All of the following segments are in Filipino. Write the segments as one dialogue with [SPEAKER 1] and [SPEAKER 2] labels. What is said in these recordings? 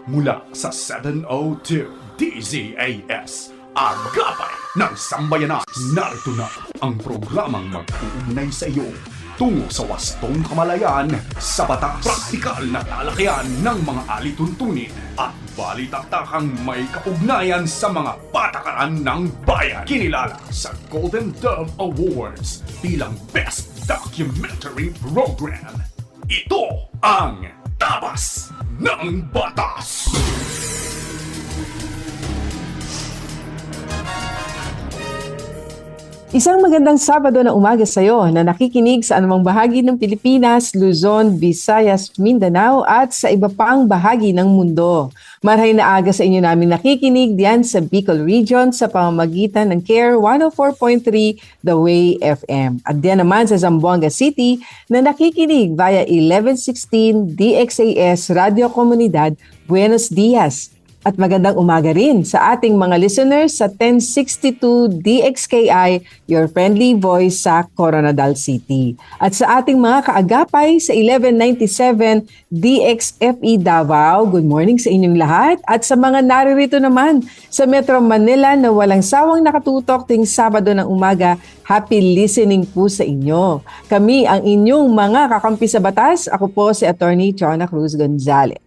[SPEAKER 1] Mula sa 702 DZAS, Agapay ng Sambayanan. Narito na ang programang mag-uugnay sa iyo tungo sa wastong kamalayan sa batas. Praktikal na talakayan ng mga alituntunin at balitaktakang may kaugnayan sa mga patakaran ng bayan. Kinilala sa Golden Dove Awards bilang Best Documentary Program. Ito ang Tabas ng Batas!
[SPEAKER 2] Isang magandang Sabado na umaga sa iyo na nakikinig sa anumang bahagi ng Pilipinas, Luzon, Visayas, Mindanao at sa iba pang bahagi ng mundo. Marhay na aga sa inyo namin nakikinig diyan sa Bicol Region sa pamamagitan ng CARE 104.3 The Way FM. At diyan naman sa Zamboanga City na nakikinig via 1116 DXAS Radio Comunidad Buenos Dias. At magandang umaga rin sa ating mga listeners sa 1062 DXKI, your friendly voice sa Coronadal City. At sa ating mga kaagapay sa 1197 DXFE Davao, good morning sa inyong lahat. At sa mga naririto naman sa Metro Manila na walang sawang nakatutok ting Sabado ng umaga, happy listening po sa inyo. Kami ang inyong mga kakampi sa batas. Ako po si Attorney Chona Cruz Gonzalez.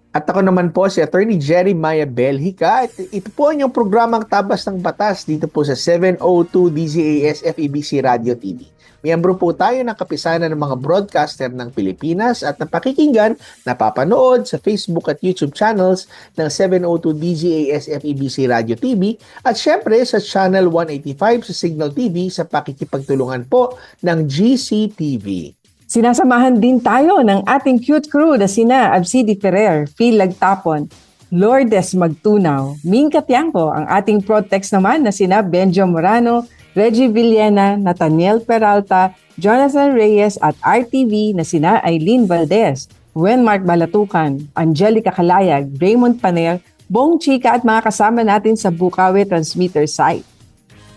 [SPEAKER 3] At ako naman po si Attorney Jeremiah Belhica. At ito po ang programang Tabas ng Batas dito po sa 702 DZAS FEBC Radio TV. Miyembro po tayo ng kapisanan ng mga broadcaster ng Pilipinas at napakikinggan, napapanood sa Facebook at YouTube channels ng 702 DZAS FEBC Radio TV at syempre sa Channel 185 sa Signal TV sa pakikipagtulungan po ng GCTV.
[SPEAKER 2] Sinasamahan din tayo ng ating cute crew na sina Absidi Ferrer, Phil Lagtapon, Lourdes Magtunaw, Ming Katiangco, ang ating Protex naman na sina Benjo Morano, Reggie Villena, Nathaniel Peralta, Jonathan Reyes at RTV na sina Aileen Valdez, Wenmark Balatukan, Angelica Kalayag, Raymond Paner, Bong Chica at mga kasama natin sa Bukawi Transmitter site.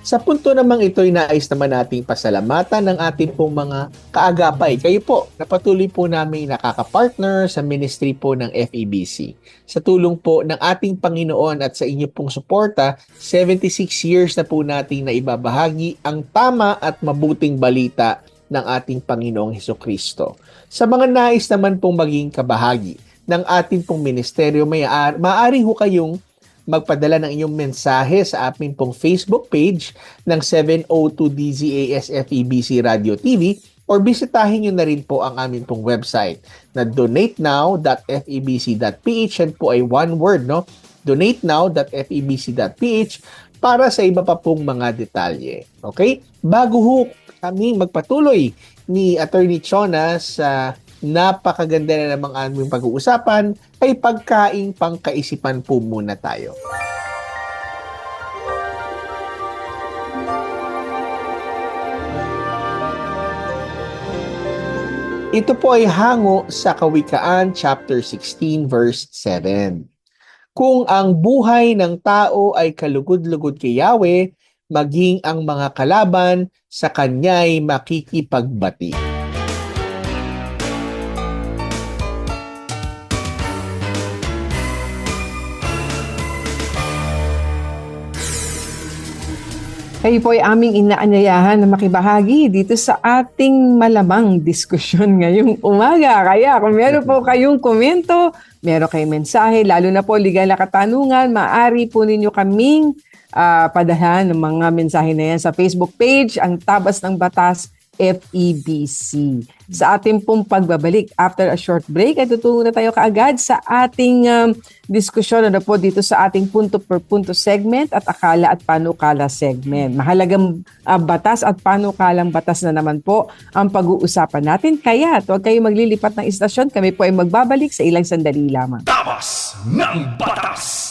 [SPEAKER 3] Sa punto namang ito'y nais naman nating pasalamatan ng ating pong mga kaagapay. Kayo po, napatuloy po namin nakakapartner sa ministry po ng FEBC. Sa tulong po ng ating Panginoon at sa inyo pong suporta, 76 years na po nating naibabahagi ang tama at mabuting balita ng ating Panginoong Hesukristo. Sa mga nais naman pong maging kabahagi ng ating pong ministeryo, maaari ho kayong magpadala ng inyong mensahe sa aming pong Facebook page ng 702 DZAS FEBC Radio TV or bisitahin nyo na rin po ang aming pong website na donatenow.febc.ph. Yan po ay one word, no? donatenow.febc.ph para sa iba pa pong mga detalye. Okay? Bago ho kami magpatuloy ni Attorney Chona sa napakaganda na namang aming pag-uusapan, ay pagkaing pangkaisipan po muna tayo. Ito po ay hango sa Kawikaan chapter 16 verse 7. Kung ang buhay ng tao ay kalugod-lugod kay Yahweh, maging ang mga kalaban sa kanya'y makikipagbati.
[SPEAKER 2] Kayo po ay aming inaanyayahan na makibahagi dito sa ating malamang diskusyon ngayong umaga. Kaya kung meron po kayong komento, meron kayong mensahe, lalo na po legal na katanungan, maaari po ninyo kaming padalhan ng mga mensahe na yan sa Facebook page, ang Tabas ng Batas FEBC. Sa ating pong pagbabalik after a short break, ay tutungo na tayo kaagad sa ating diskusyon na po dito sa ating punto per punto segment at akala at panukala segment. Mahalagang batas at panukalang batas na naman po ang pag-uusapan natin. Kaya huwag kayo maglilipat ng istasyon. Kami po ay magbabalik sa ilang sandali lamang.
[SPEAKER 1] Tabas ng Batas!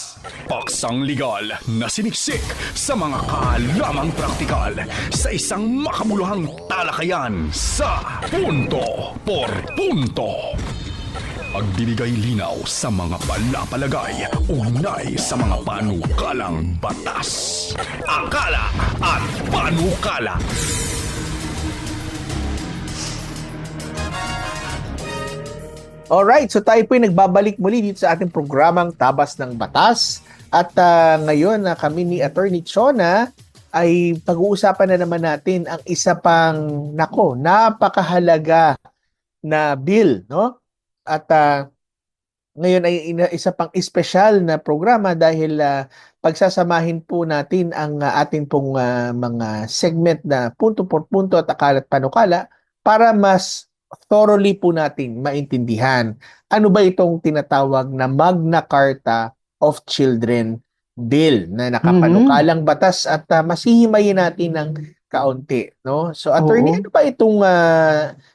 [SPEAKER 1] Paksang legal na siniksik sa mga kaalamang praktikal sa isang makabuluhang talakayan sa Punto por Punto. Pagbibigay linaw sa mga palapalagay ugnay sa mga panukalang batas. Akala at panukala.
[SPEAKER 3] Alright, so tayo po ay nagbabalik muli dito sa ating programang Tabas ng Batas. At ngayon kami ni Attorney Chona ay pag-uusapan na naman natin ang isa pang, napakahalaga na bill, no? At ngayon ay isa pang espesyal na programa dahil pagsasamahin po natin ang ating pong mga segment na punto por punto at akalat panukala para mas thoroughly po natin maintindihan. Ano ba itong tinatawag na Magna Carta of Children Bill na nakapanukalang batas at masihimayin natin ng kaunti, no? So attorney, ano ba itong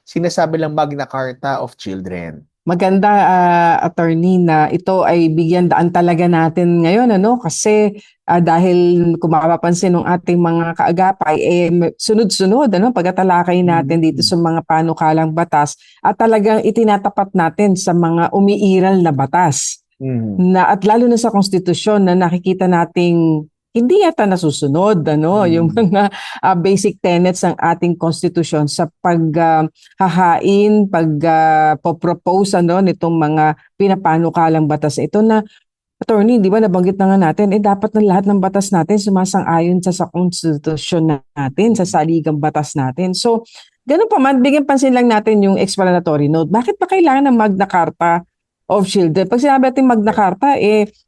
[SPEAKER 3] sinasabi lang Magna Carta of Children?
[SPEAKER 2] Maganda, attorney, na ito ay bigyan daan talaga natin ngayon, kasi dahil kung mapapansin ng ating mga kaagapay, sunod-sunod, pagkatalakay natin dito sa mga panukalang batas at talagang itinatapat natin sa mga umiiral na batas. Na, at lalo na sa konstitusyon na nakikita nating hindi yata nasusunod yung mga basic tenets ng ating konstitusyon sa paghahain, pagpo-propose nitong mga pinapanukalang batas ito na attorney, di ba nabanggit na nga natin, dapat na lahat ng batas natin sumasang-ayon sa konstitusyon natin, sa saligang batas natin. So, ganun pa man, bigyan pansin lang natin yung explanatory note. Bakit ba kailangan ng Magna Carta of Children? Pag sinabi natin Magna Carta,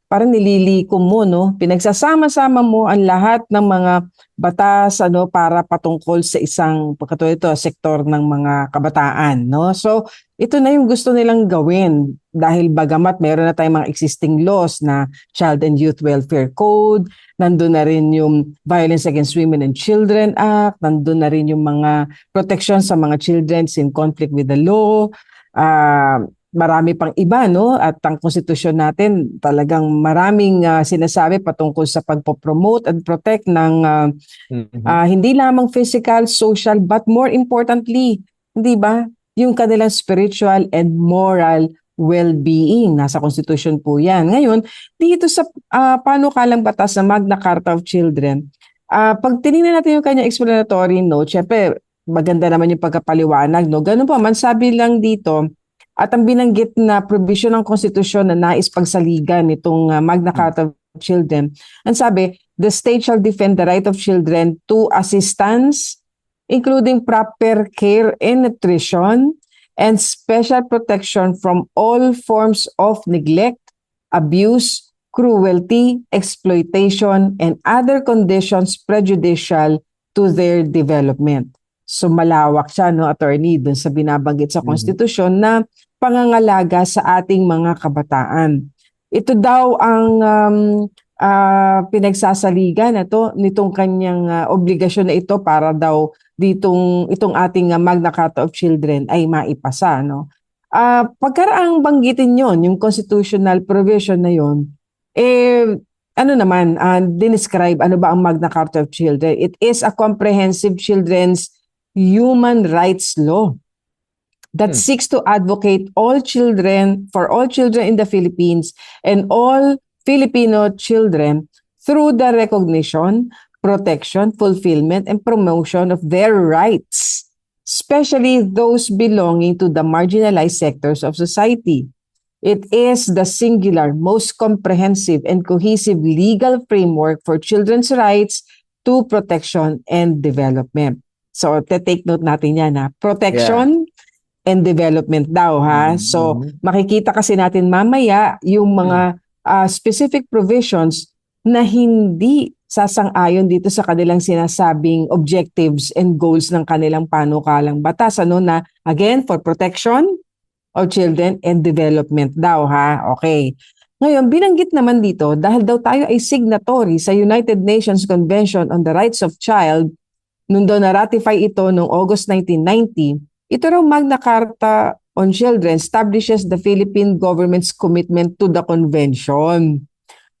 [SPEAKER 2] parang nililikom mo, pinagsasama-sama mo ang lahat ng mga batas para patungkol sa isang sektor ng mga kabataan, So ito na yung gusto nilang gawin dahil bagamat meron na tayong mga existing laws na Child and Youth Welfare Code, nandun na rin yung Violence Against Women and Children Act, nandun na rin yung mga protection sa mga children in conflict with the law, marami pang iba, at ang konstitusyon natin talagang maraming sinasabi patungkol sa pagpo-promote and protect ng hindi lamang physical, social, but more importantly, hindi ba, yung kanilang spiritual and moral well-being. Nasa konstitusyon po yan. Ngayon, dito sa panukalang batas sa Magna Carta of Children, pag tinignan natin yung kanyang explanatory note, syempre, maganda naman yung pagkapaliwanag, Ganun pa man, sabi lang dito, at ang binanggit na provision ng konstitusyon na nais pagsaligan nitong Magna Carta of Children, ang sabi, the state shall defend the right of children to assistance, including proper care and nutrition, and special protection from all forms of neglect, abuse, cruelty, exploitation, and other conditions prejudicial to their development. So malawak siya, attorney, dun sa binabanggit sa konstitusyon na pangangalaga sa ating mga kabataan. Ito daw ang pinagsasaligan nitong kanyang obligasyon na ito para daw itong ating Magna Carta of Children ay maipasa. Pagkaraang banggitin yon, yung constitutional provision na yon, dinescribe ano ba ang Magna Carta of Children? It is a comprehensive children's human rights law that seeks to advocate for all children in the Philippines and all Filipino children through the recognition, protection, fulfillment, and promotion of their rights, especially those belonging to the marginalized sectors of society. It is the singular, most comprehensive, and cohesive legal framework for children's rights to protection and development. So, take note natin yan, protection and development daw, So, makikita kasi natin mamaya yung mga specific provisions na hindi sasang-ayon dito sa kanilang sinasabing objectives and goals ng kanilang panukalang batas, na again, for protection of children and development daw, Okay. Ngayon, binanggit naman dito, dahil daw tayo ay signatory sa United Nations Convention on the Rights of Child, nung daw na-ratify ito noong August 1990, ito raw Magna Carta on Children establishes the Philippine government's commitment to the convention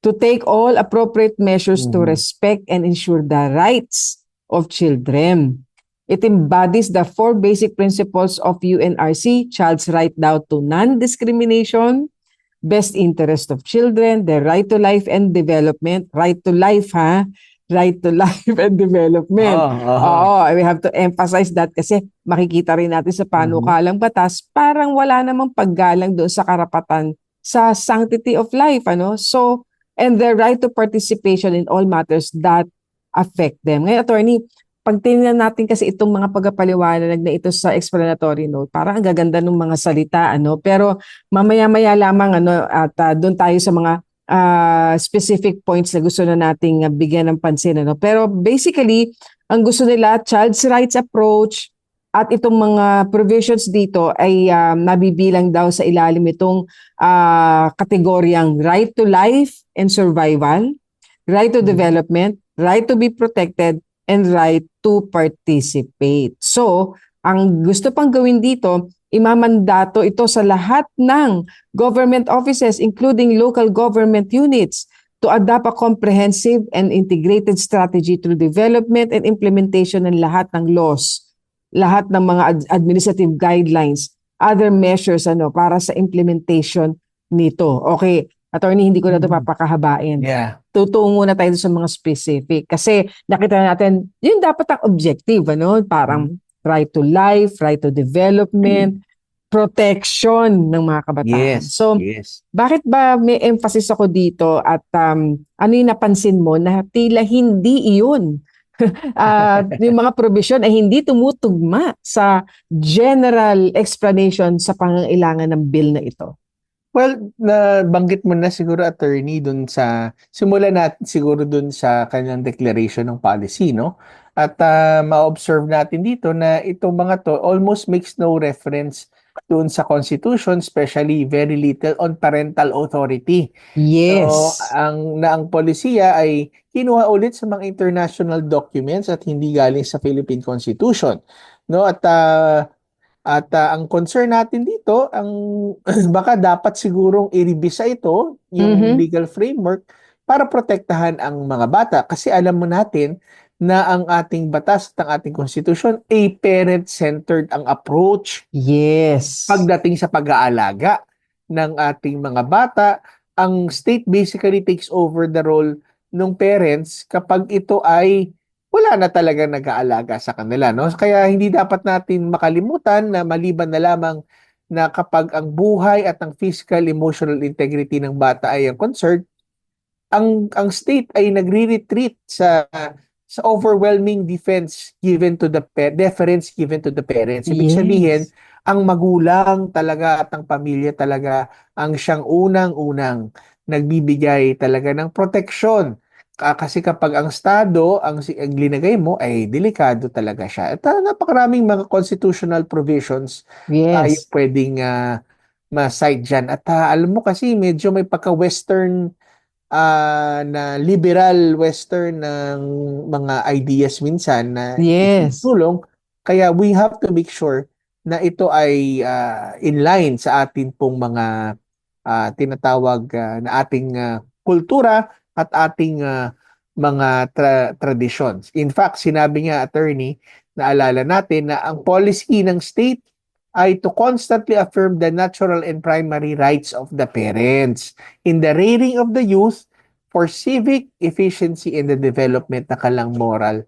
[SPEAKER 2] to take all appropriate measures to respect and ensure the rights of children. It embodies the 4 basic principles of UNRC, child's right now to non-discrimination, best interest of children, the right to life and development, right to life, right to life and development. Oo, we have to emphasize that kasi makikita rin natin sa panukalang batas, parang wala namang paggalang doon sa karapatan sa sanctity of life, ano? So, and their right to participation in all matters that affect them. Ngayon, attorney, pag tinignan natin kasi itong mga pagpapaliwanag na ito sa explanatory note, parang ang gaganda ng mga salita, ano? Pero mamaya-maya lamang, ano, at doon tayo sa mga specific points na gusto na nating bigyan ng pansin, ano? Pero basically, ang gusto nila, child's rights approach at itong mga provisions dito ay nabibilang daw sa ilalim itong kategoryang right to life and survival, right to development, right to be protected, and right to participate. So, ang gusto pang gawin dito, imamandato ito sa lahat ng government offices, including local government units, to adopt a comprehensive and integrated strategy through development and implementation ng lahat ng laws, lahat ng mga administrative guidelines, other measures para sa implementation nito. Okay, attorney, hindi ko na ito papakahabain.
[SPEAKER 3] Yeah.
[SPEAKER 2] Tutungo na tayo sa mga specific. Kasi nakita natin, yun dapat ang objective, parang right to life, right to development, protection ng mga kabataan.
[SPEAKER 3] Yes.
[SPEAKER 2] So, bakit ba may emphasis ako dito at ano yung napansin mo na tila hindi iyon? Yung mga provision ay hindi tumutugma sa general explanation sa pangangailangan ng bill na ito.
[SPEAKER 3] Well, nabanggit mo na siguro, attorney, dun sa, simulan natin siguro dun sa kanyang declaration ng policy, no? At ma-observe natin dito na itong mga to almost makes no reference dun sa Constitution, especially very little on parental authority.
[SPEAKER 2] Yes.
[SPEAKER 3] So, ang polisiya ay kinuha ulit sa mga international documents at hindi galing sa Philippine Constitution, no? At ang concern natin dito, ang baka dapat sigurong i-revisa ito, yung legal framework, para protektahan ang mga bata. Kasi alam mo natin na ang ating batas at ang ating konstitusyon ay parent-centered ang approach.
[SPEAKER 2] Yes.
[SPEAKER 3] Pagdating sa pag-aalaga ng ating mga bata, ang state basically takes over the role ng parents kapag ito ay wala na talaga nag-aalaga sa kanila, no? Kaya hindi dapat natin makalimutan na maliban na lamang na kapag ang buhay at ang physical, emotional integrity ng bata ay ang concern, ang state ay nagre-retreat sa overwhelming deference given to the parents. Ibig sabihin, ang magulang talaga at ang pamilya talaga ang siyang unang-unang nagbibigay talaga ng proteksyon. Kasi kapag ang Estado ang linagay mo ay delikado talaga siya. At napakaraming mga constitutional provisions tayo pwedeng ma-cite dyan. At alam mo kasi medyo may pagka-Western na liberal Western ng mga ideas minsan na itulong. Kaya we have to make sure na ito ay in line sa atin pong mga tinatawag na ating kultura at ating mga traditions. In fact, sinabi nga, attorney, naalala natin na ang policy ng state ay to constantly affirm the natural and primary rights of the parents in the rearing of the youth for civic efficiency and the development ng kanilang moral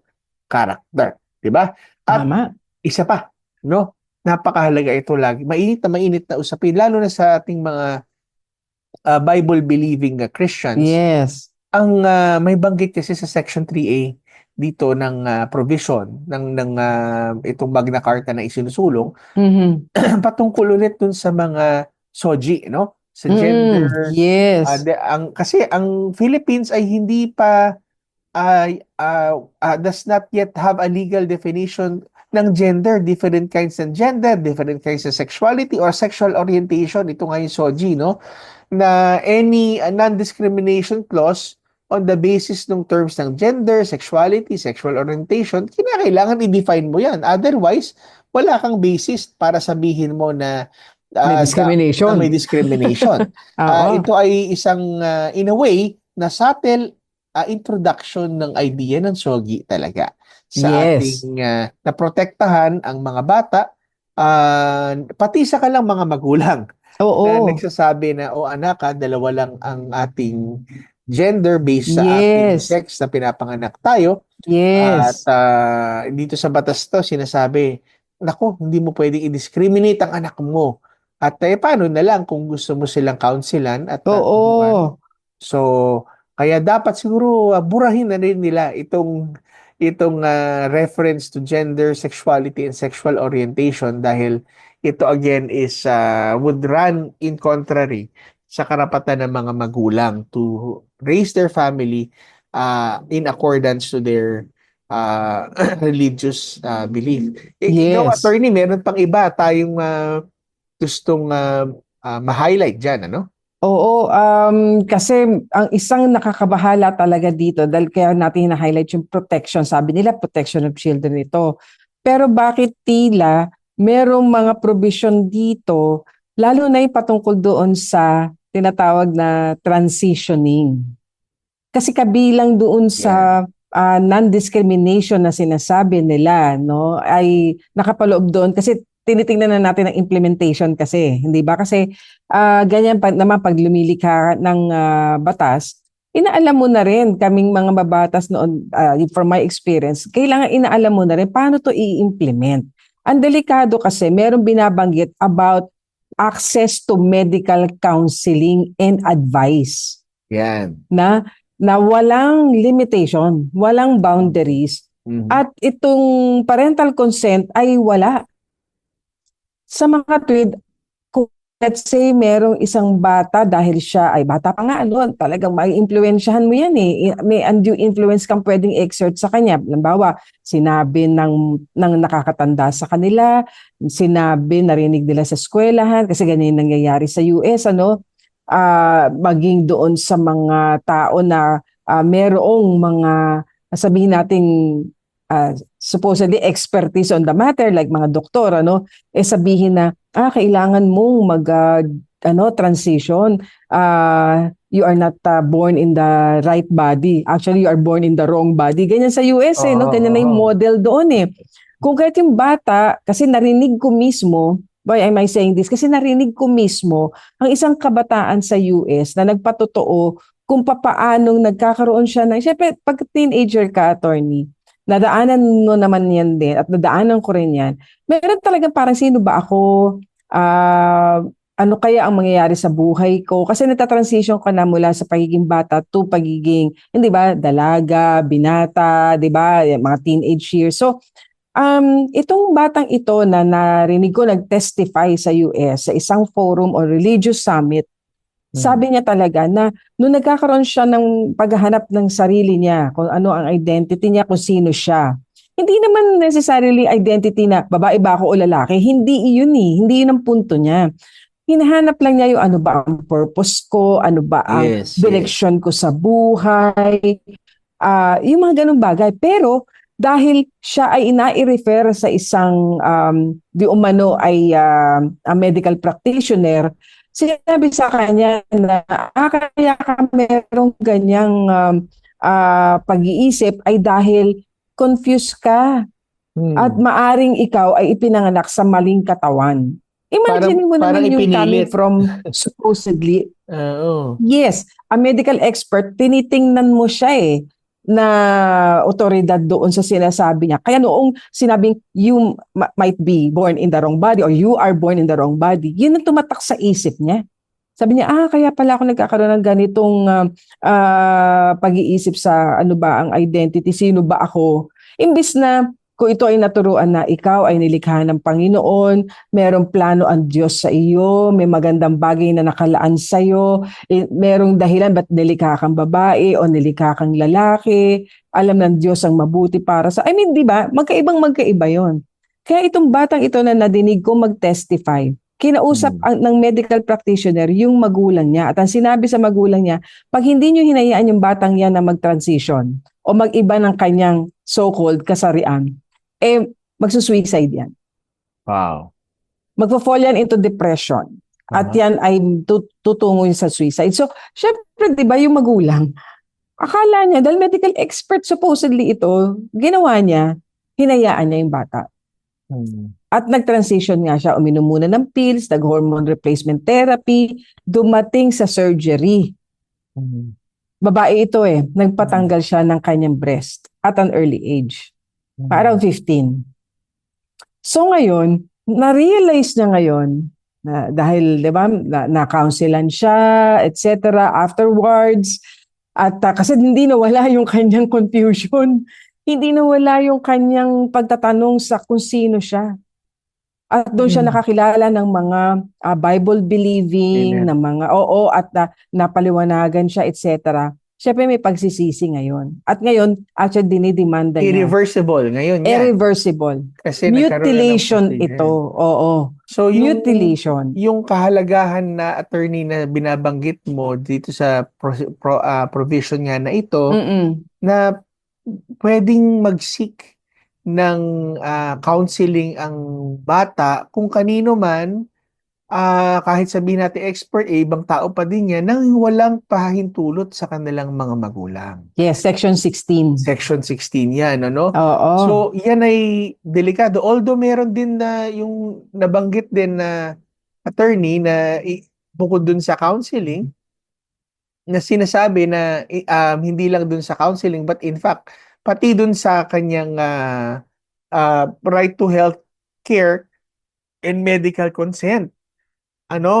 [SPEAKER 3] character. Diba? At isa pa, no? Napakahalaga ito lagi. Mainit na usapin, lalo na sa ating mga Bible-believing Christians.
[SPEAKER 2] Yes.
[SPEAKER 3] Ang may banggit kasi sa Section 3A dito ng provision ng itong Magna Carta na isinusulong patungkol ulit dun sa mga SOGI, no? Sa gender.
[SPEAKER 2] Yes.
[SPEAKER 3] Kasi ang Philippines ay hindi pa does not yet have a legal definition ng gender, different kinds ng gender, different kinds of sexuality or sexual orientation. Ito nga yung SOGI, no? Na any non-discrimination clause on the basis ng terms ng gender, sexuality, sexual orientation, kinakailangan i-define mo yan. Otherwise, wala kang basis para sabihin mo na
[SPEAKER 2] may discrimination.
[SPEAKER 3] May discrimination. Ito ay isang, in a way, na subtle introduction ng idea ng SOGI talaga sa ating naprotektahan ang mga bata, pati sa kalang mga magulang. Na nagsasabi na, anak, dalawa lang ang ating gender based sa ating
[SPEAKER 2] Yes.
[SPEAKER 3] sex na pinapanganak tayo. At
[SPEAKER 2] Yes.
[SPEAKER 3] dito sa batas to, sinasabi, naku, hindi mo pwedeng i-discriminate ang anak mo. At paano na lang kung gusto mo silang counselan at turuan.
[SPEAKER 2] Oo.
[SPEAKER 3] So, kaya dapat siguro burahin na rin nila itong reference to gender, sexuality, and sexual orientation dahil ito again is would run in contrary sa karapatan ng mga magulang to raise their family in accordance to their religious belief. Ikaw,
[SPEAKER 2] Yes.
[SPEAKER 3] attorney, meron pang iba tayong gustong ma-highlight dyan, ano?
[SPEAKER 2] Oo, kasi ang isang nakakabahala talaga dito dahil kaya natin na-highlight yung protection. Sabi nila, protection of children ito. Pero bakit tila merong mga provision dito, lalo na yung patungkol doon sa tinatawag na transitioning. Kasi kabilang doon sa non-discrimination na sinasabi nila, no, ay nakapaloob doon kasi tinitingnan na natin ang implementation kasi, hindi ba? Kasi ganyan pa naman pag lumilikha ng batas, inaalam mo na rin kaming mga babatas noon, from my experience, kailangan inaalam mo na rin paano to i-implement. Ang delikado kasi merong binabanggit about access to medical counseling and advice
[SPEAKER 3] Yan.
[SPEAKER 2] na walang limitation, walang boundaries,
[SPEAKER 3] Mhm.
[SPEAKER 2] at itong parental consent ay wala. Sa mga tweet, kung let's say merong isang bata dahil siya ay bata pa nga, ano, talagang mai-impluwensyahan mo yan eh. May undue influence kang pwedeng exert sa kanya. Halimbawa, sinabi ng nakakatanda sa kanila, sinabi, narinig nila sa eskwelahan, kasi ganyan yung nangyayari sa US, ano, maging doon sa mga tao na merong mga, sabihin nating supposedly expertise on the matter, like mga doktor, ano, sabihin na, kailangan mong transition. You are not born in the right body. Actually, you are born in the wrong body. Ganyan sa US, no? Ganyan na yung model doon eh. Kung kahit yung bata, kasi narinig ko mismo, why am I saying this? Kasi narinig ko mismo ang isang kabataan sa US na nagpatotoo kung papaanong nagkakaroon siya ng, syempre, pag teenager ka, attorney, nadaanan mo naman yan din at nadaanan ko rin yan. Meron talagang parang sino ba ako? Ano kaya ang mangyayari sa buhay ko? Kasi nata-transition ka na mula sa pagiging bata to pagiging, hindi ba, dalaga, binata, di ba, mga teenage years. So, itong batang ito na narinig ko nag-testify sa US sa isang forum or religious summit, sabi niya talaga na nung nagkakaroon siya ng paghahanap ng sarili niya, kung ano ang identity niya, kung sino siya. Hindi naman necessarily identity na babae ba ako o lalaki. Hindi iyon eh. Hindi yun ang punto niya. Hinahanap lang niya yung ano ba ang purpose ko, ano ba ang direction ko sa buhay, yung mga ganung bagay. Pero dahil siya ay ina-refer sa isang di umano ay a medical practitioner, sinabi sa kanya na kaya ka merong ganyang pag-iisip ay dahil confused ka at maaring ikaw ay ipinanganak sa maling katawan. Imagine mo naman yung coming from supposedly, yes, a medical expert, tinitingnan mo siya na otoridad doon sa sinasabi niya. Kaya noong sinabing you might be born in the wrong body or you are born in the wrong body, yun ang tumatak sa isip niya. Sabi niya, kaya pala ako nagkakaroon ng ganitong pag-iisip sa ano ba ang identity, sino ba ako? Imbis na kung ito ay naturuan na ikaw ay nilikha ng Panginoon, merong plano ang Diyos sa iyo, may magandang bagay na nakalaan sa iyo, merong dahilan ba't nilikha kang babae o nilikha kang lalaki, alam ng Diyos ang mabuti para sa... di ba? Magkaiba yon. Kaya itong batang ito na nadinig ko mag-testify, kinausap ng medical practitioner yung magulang niya. At ang sinabi sa magulang niya, pag hindi nyo hinayaan yung batang yan na mag-transition o mag-iba ng kanyang so-called kasarian, magsusuicide yan.
[SPEAKER 3] Wow.
[SPEAKER 2] Magpo-fall yan into depression. At yan ay tutungo sa suicide. So, syempre, di ba, yung magulang, akala niya, dahil medical expert supposedly ito, ginawa niya, hinayaan niya yung bata. At nag-transition nga siya, uminom muna ng pills, nag-hormone replacement therapy, dumating sa surgery. babae ito nagpatanggal siya ng kanyang breast at an early age. Around 15. So ngayon, na-realize niya ngayon na dahil 'di ba na-counselan siya, etc. afterwards at kasi hindi nawala yung kanyang confusion. Hindi nawala yung kanyang pagtatanong sa kung sino siya. At doon siya nakakilala ng mga Bible believing,
[SPEAKER 3] Amen.
[SPEAKER 2] ng mga at napaliwanagan siya, etc. Siyempre may pagsisisi ngayon. At ngayon, actually dinidemanda niya.
[SPEAKER 3] Irreversible ngayon yan.
[SPEAKER 2] Irreversible.
[SPEAKER 3] Kasi nagkaroon na ng
[SPEAKER 2] Mutilation
[SPEAKER 3] procedure.
[SPEAKER 2] ito. Oo.
[SPEAKER 3] So
[SPEAKER 2] Mutilation.
[SPEAKER 3] yung kahalagahan na attorney na binabanggit mo dito sa provision nga na ito, na pwedeng mag-seek ng counseling ang bata kung kanino man, kahit sabihin natin expert, ibang tao pa din yan, nang walang pahintulot sa kanilang mga magulang.
[SPEAKER 2] Yes, Section 16.
[SPEAKER 3] Section 16 yan, ano?
[SPEAKER 2] Oo.
[SPEAKER 3] So, yan ay delikado. Although meron din na yung nabanggit din na attorney na bukod dun sa counseling, na sinasabi na hindi lang dun sa counseling, but in fact, pati dun sa kanyang right to health care and medical consent.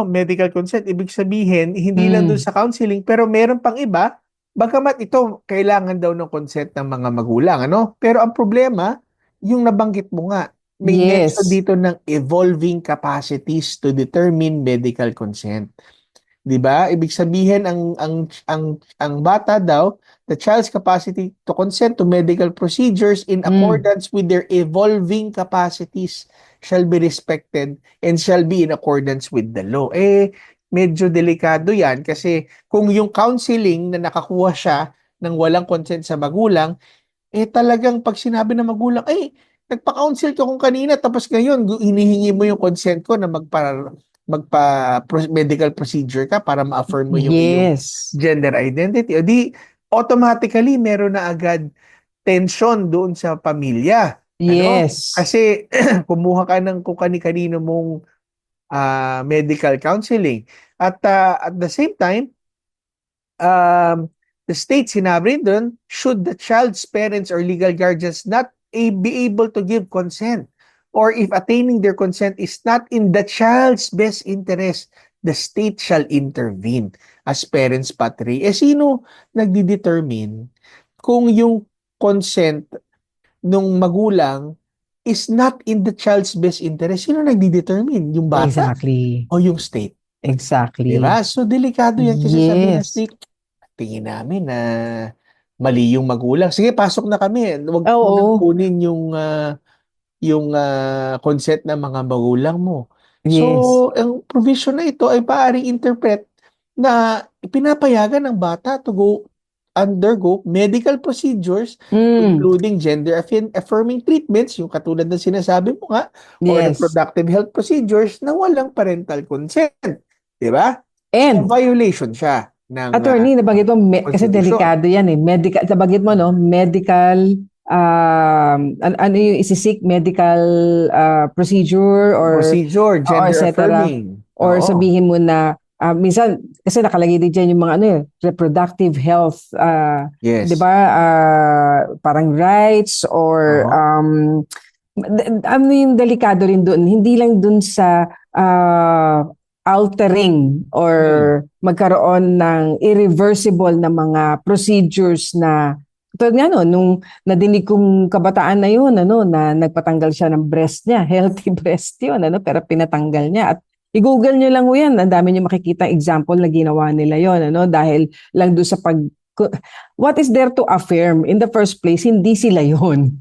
[SPEAKER 3] Medical consent, ibig sabihin, hindi lang dun sa counseling, pero meron pang iba, bagamat ito, kailangan daw ng consent ng mga magulang, Pero ang problema, yung nabanggit mo nga, may mention dito ng evolving capacities to determine medical consent. 'Di ba? Ibig sabihin ang bata daw, the child's capacity to consent to medical procedures in accordance with their evolving capacities shall be respected and shall be in accordance with the law. Medyo delikado 'yan kasi kung yung counseling na nakakuha siya ng walang consent sa magulang, talagang pag sinabi ng magulang, nagpa-counsel ka kung kanina tapos ngayon hinihingi mo yung consent ko na medical procedure ka para ma-affirm mo yung iyong gender identity. O di, automatically, meron na agad tension doon sa pamilya.
[SPEAKER 2] Yes.
[SPEAKER 3] Kasi, kumuha ka ng kung kani-kanino mong medical counseling. At the same time, the state, sinabi doon, should the child's parents or legal guardians not be able to give consent, or if attaining their consent is not in the child's best interest, the state shall intervene as parents patri. Sino nagdi-determine kung yung consent ng magulang is not in the child's best interest? Sino nagdi-determine? Yung bata?
[SPEAKER 2] Exactly.
[SPEAKER 3] O yung state?
[SPEAKER 2] Exactly.
[SPEAKER 3] Diba? So, delikado yan kasi sabi ng state, tingin namin na mali yung magulang. Sige, pasok na kami. Huwag kunin yung consent ng mga magulang mo.
[SPEAKER 2] Yes.
[SPEAKER 3] So, ang provision na ito ay paaaring interpret na pinapayagan ng bata to undergo medical procedures, including gender-affirming treatments, yung katulad ng sinasabi mo nga, or reproductive health procedures na walang parental consent. Diba?
[SPEAKER 2] And,
[SPEAKER 3] violation siya ng
[SPEAKER 2] attorney, nabanggit mo, kasi delikado yan medical, nabanggit mo, medical ano yung isi-seek medical procedure or
[SPEAKER 3] gender affirming
[SPEAKER 2] or sabihin mo na minsan kasi nakalagay din diyan yung mga reproductive health, 'di ba, parang rights or yung delikado rin doon, hindi lang doon sa altering or magkaroon ng irreversible na mga procedures na tulad nga nung nadinig kong kabataan na yun, na nagpatanggal siya ng breast niya, healthy breast yun, pero pinatanggal niya. At i-google niyo lang yan, ang dami niyo makikita example na ginawa nila yun, dahil lang doon sa what is there to affirm? In the first place, hindi sila yun.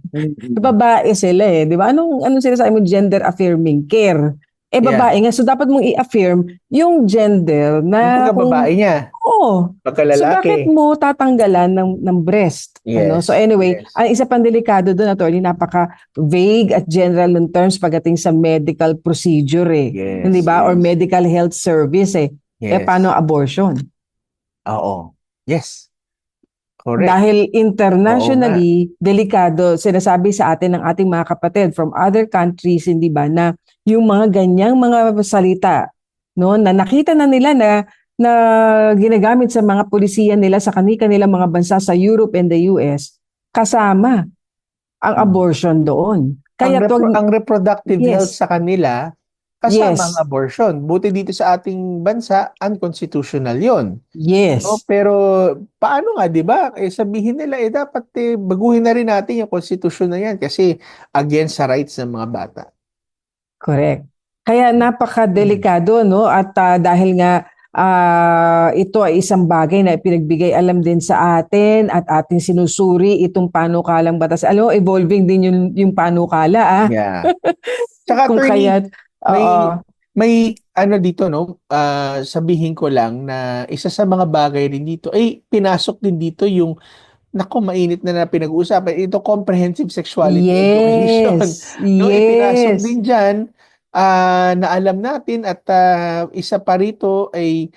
[SPEAKER 2] Babae sila di ba? Anong sinasabi mo, gender affirming care? Babae nga. So, dapat mong i-affirm yung gender na
[SPEAKER 3] babae niya.
[SPEAKER 2] Oo.
[SPEAKER 3] Pagkalalaki.
[SPEAKER 2] So, bakit mo tatanggalan ng breast? So, anyway, ang isa pang delikado doon, attorney, napaka-vague at general ng terms pagdating sa medical procedure hindi ba? Or medical health service paano abortion?
[SPEAKER 3] Oo. Yes. Correct.
[SPEAKER 2] Dahil internationally, delikado, sinasabi sa atin ng ating mga kapatid from other countries, hindi ba, na yung mga ganyang mga salita, na nakita na nila na na ginagamit sa mga pulisiya nila sa kanilang mga bansa sa Europe and the US, kasama ang abortion doon. Kaya
[SPEAKER 3] Ang reproductive health
[SPEAKER 2] yes,
[SPEAKER 3] sa kanila, kasama ang
[SPEAKER 2] yes,
[SPEAKER 3] abortion. Buti dito sa ating bansa, unconstitutional yon. No,
[SPEAKER 2] yes,
[SPEAKER 3] pero paano nga, 'di ba? Sabihin nila dapat baguhin na rin natin yung constitution na 'yan kasi against sa rights ng mga bata.
[SPEAKER 2] correct. Kaya napakadelikado, no? At dahil nga ito ay isang bagay na pinagbigay alam din sa atin at ating sinusuri itong panukalang batas. Alam mo, evolving din yung panukala,
[SPEAKER 3] Yeah. Tsaka
[SPEAKER 2] Kung
[SPEAKER 3] attorney,
[SPEAKER 2] kaya't, oo,
[SPEAKER 3] may may ano dito, no? Sabihin ko lang na isa sa mga bagay rin dito ay pinasok din dito yung nako, mainit na pinag-uusapan ito, comprehensive sexuality education.
[SPEAKER 2] yes,
[SPEAKER 3] No, ipinasok
[SPEAKER 2] yes,
[SPEAKER 3] din diyan na alam natin at isa pa rito ay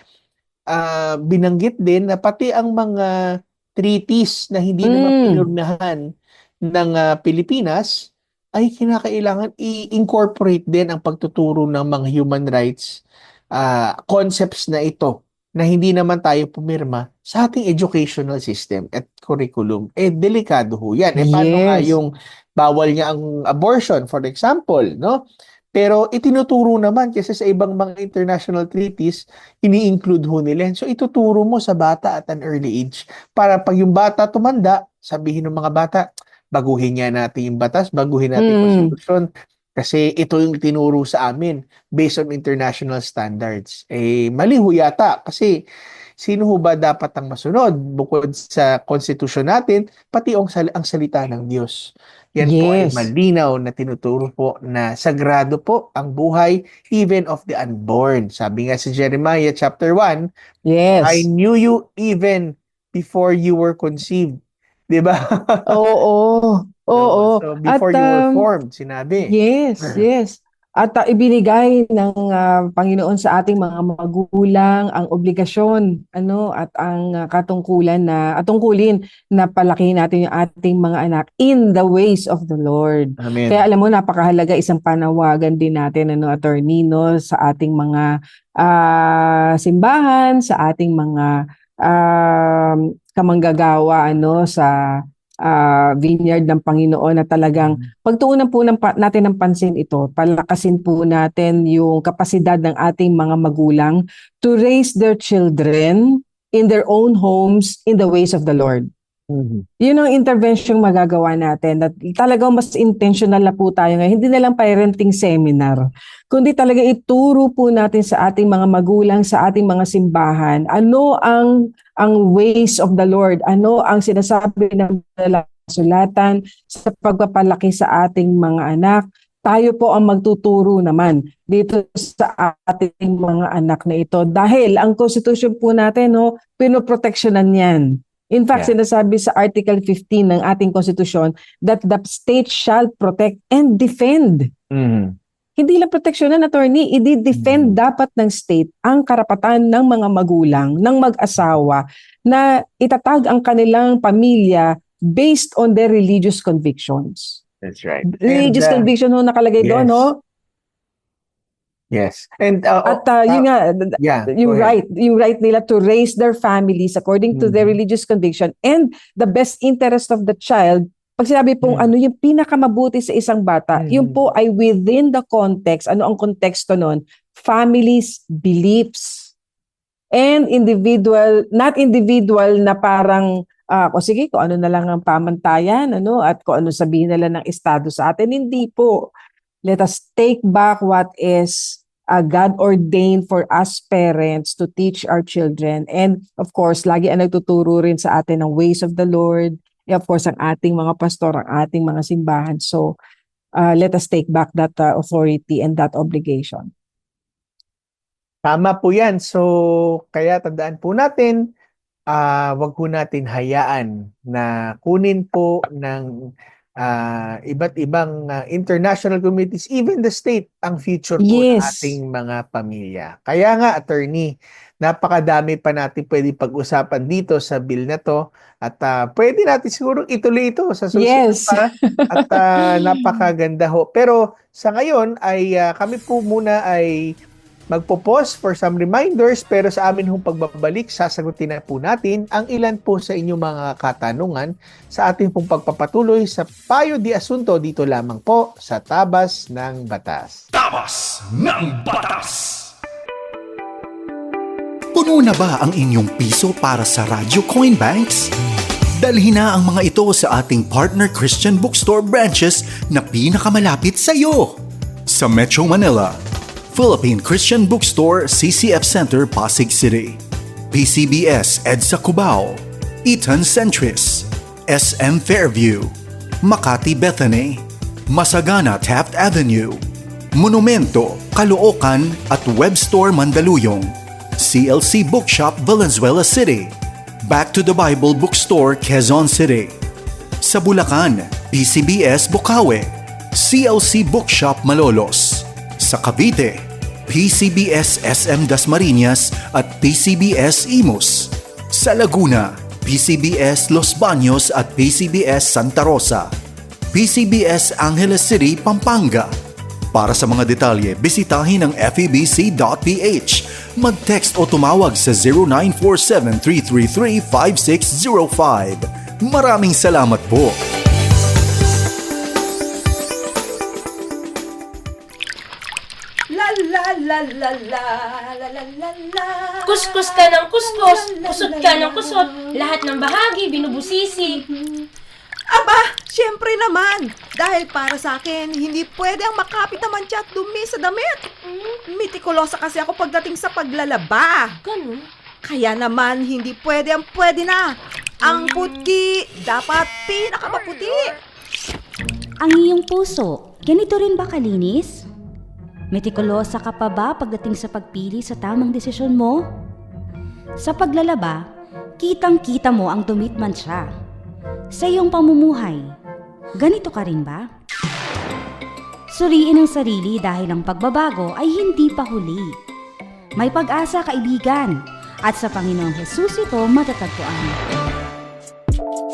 [SPEAKER 3] binanggit din na pati ang mga treaties na hindi naman
[SPEAKER 2] mm,
[SPEAKER 3] pinirmahan ng Pilipinas ay kinakailangan i-incorporate din ang pagtuturo ng mga human rights concepts na ito na hindi naman tayo pumirma sa ating educational system at curriculum. Delikado ho yan. Paano nga
[SPEAKER 2] yes,
[SPEAKER 3] yung bawal niya ang abortion, for example, no? Pero itinuturo naman kasi sa ibang mga international treaties, ini-include ho nila. So ituturo mo sa bata at an early age para pag yung bata tumanda, sabihin ng mga bata, baguhin niya natin yung batas, baguhin natin yung
[SPEAKER 2] mm,
[SPEAKER 3] konstitusyon kasi ito yung tinuro sa amin based on international standards. Mali ho yata kasi sino ho ba dapat ang masunod bukod sa konstitusyon natin, pati ang salita ng Diyos. Yan po ay
[SPEAKER 2] yes,
[SPEAKER 3] malinaw na tinuturo po na sagrado po ang buhay even of the unborn. Sabi nga sa Jeremiah chapter 1, For I
[SPEAKER 2] yes,
[SPEAKER 3] knew you even before you were conceived. 'Di ba?
[SPEAKER 2] oo, oo.
[SPEAKER 3] No, so
[SPEAKER 2] At
[SPEAKER 3] before you were formed, sinabi.
[SPEAKER 2] yes, yes. At ibinigay ng Panginoon sa ating mga magulang ang obligasyon, at ang tungkulin na palakihin natin yung ating mga anak in the ways of the Lord. Kaya
[SPEAKER 3] Amen.
[SPEAKER 2] alam mo, napakahalaga isang panawagan din natin, attorney, no, sa ating mga simbahan, sa ating mga kamanggagawa, sa vineyard ng Panginoon, na talagang pagtuunan po natin ng pansin ito, palakasin po natin yung kapasidad ng ating mga magulang to raise their children in their own homes in the ways of the Lord.
[SPEAKER 3] Mhm.
[SPEAKER 2] Yun ang intervention magagawa natin. At talagang mas intentional na po tayo ngayon. Hindi na lang parenting seminar, kundi talaga ituro po natin sa ating mga magulang, sa ating mga simbahan, ano ang ways of the Lord, ano ang sinasabi ng sulatan sa pagpapalaki sa ating mga anak. Tayo po ang magtuturo naman dito sa ating mga anak na ito. Dahil ang konstitusyon po natin, pinoproteksyonan yan. In fact,
[SPEAKER 3] Yeah.
[SPEAKER 2] sinasabi sa Article 15 ng ating konstitusyon that the state shall protect and defend.
[SPEAKER 3] Mhm.
[SPEAKER 2] Hindi lang proteksyonan, attorney, i-defend dapat ng state ang karapatan ng mga magulang, ng mag-asawa, na itatag ang kanilang pamilya based on their religious convictions.
[SPEAKER 3] That's right.
[SPEAKER 2] Religious conviction nakalagay doon,
[SPEAKER 3] yes.
[SPEAKER 2] no?
[SPEAKER 3] Yes. And
[SPEAKER 2] At yun nga,
[SPEAKER 3] yeah, go ahead.
[SPEAKER 2] yung right nila to raise their families according to their
[SPEAKER 3] Mhm.
[SPEAKER 2] religious conviction and the best interest of the child. Pag sinabi pong
[SPEAKER 3] Mhm.
[SPEAKER 2] ano yung pinakamabuti sa isang bata, yun
[SPEAKER 3] Mhm.
[SPEAKER 2] po ay within the context. Ano ang konteksto nun? Family's beliefs. And individual, not individual na parang, o sige, kung ano na lang ang pamantayan, at kung ano sabihin nila ng estado sa atin. Hindi po. Let us take back what is God ordained for us parents to teach our children. And of course, lagi ang nagtuturo rin sa atin ng ways of the Lord. And of course, ang ating mga pastor, ang ating mga simbahan. So, let us take back that authority and that obligation.
[SPEAKER 3] Tama po yan. So, kaya tandaan po natin, wag po natin hayaan na kunin po ng iba't ibang international communities, even the state, ang future po ng
[SPEAKER 2] Yes.
[SPEAKER 3] ating mga pamilya. Kaya nga, attorney, napakadami pa natin pwede pag-usapan dito sa bill na to at pwede natin siguro ituloy ito sa susunod
[SPEAKER 2] Yes.
[SPEAKER 3] pa at napakaganda ho. Pero sa ngayon ay kami po muna ay magpo-pause for some reminders, pero sa amin hong pagbabalik, sasagutin na po natin ang ilan po sa inyong mga katanungan sa ating pong pagpapatuloy sa Payo de Asunto dito lamang po sa Tabas ng Batas.
[SPEAKER 1] Tabas ng Batas!
[SPEAKER 4] Puno na ba ang inyong piso para sa Radyo Coin Banks? Dalhin na ang mga ito sa ating partner Christian Bookstore branches na pinakamalapit sa iyo. Sa Metro Manila, Philippine Christian Bookstore, CCF Center, Pasig City. PCBS EDSA Cubao, Eton Centris, SM Fairview, Makati Bethany, Masagana Taft Avenue, Monumento, Caloocan at Web Store Mandaluyong, CLC Bookshop Valenzuela City, Back to the Bible Bookstore Quezon City. Sa Bulacan, PCBS Bukawe, CLC Bookshop Malolos. Sa Cavite, PCBS SM Dasmariñas at PCBS Imus. Sa Laguna, PCBS Los Baños at PCBS Santa Rosa. PCBS Angeles City, Pampanga. Para sa mga detalye, bisitahin ang febc.ph. Mag-text o tumawag sa 0947-333-5605. Maraming salamat po.
[SPEAKER 5] La la la la la la la la la.
[SPEAKER 6] Kuskus ka ng kuskus, kusot ka ng kusot, lahat ng bahagi binubusisi.
[SPEAKER 5] Aba, syempre naman. Dahil para sa akin, hindi pwede ang makapit na mancha at dumi sa damit. Mitikulosa kasi ako pagdating sa paglalaba.
[SPEAKER 6] Ganun?
[SPEAKER 5] Kaya naman, hindi pwede ang pwede na. Ang puti, dapat pinakamaputi.
[SPEAKER 7] Ang iyong puso, ganito rin ba kalinis? Metikulosa ka pa ba pagdating sa pagpili sa tamang desisyon mo? Sa paglalaba, kitang-kita mo ang dumit mancha. Sa iyong pamumuhay, ganito ka rin ba? Suriin ang sarili dahil ang pagbabago ay hindi pa huli. May pag-asa, kaibigan, at sa Panginoong Hesus ito matatagpuan.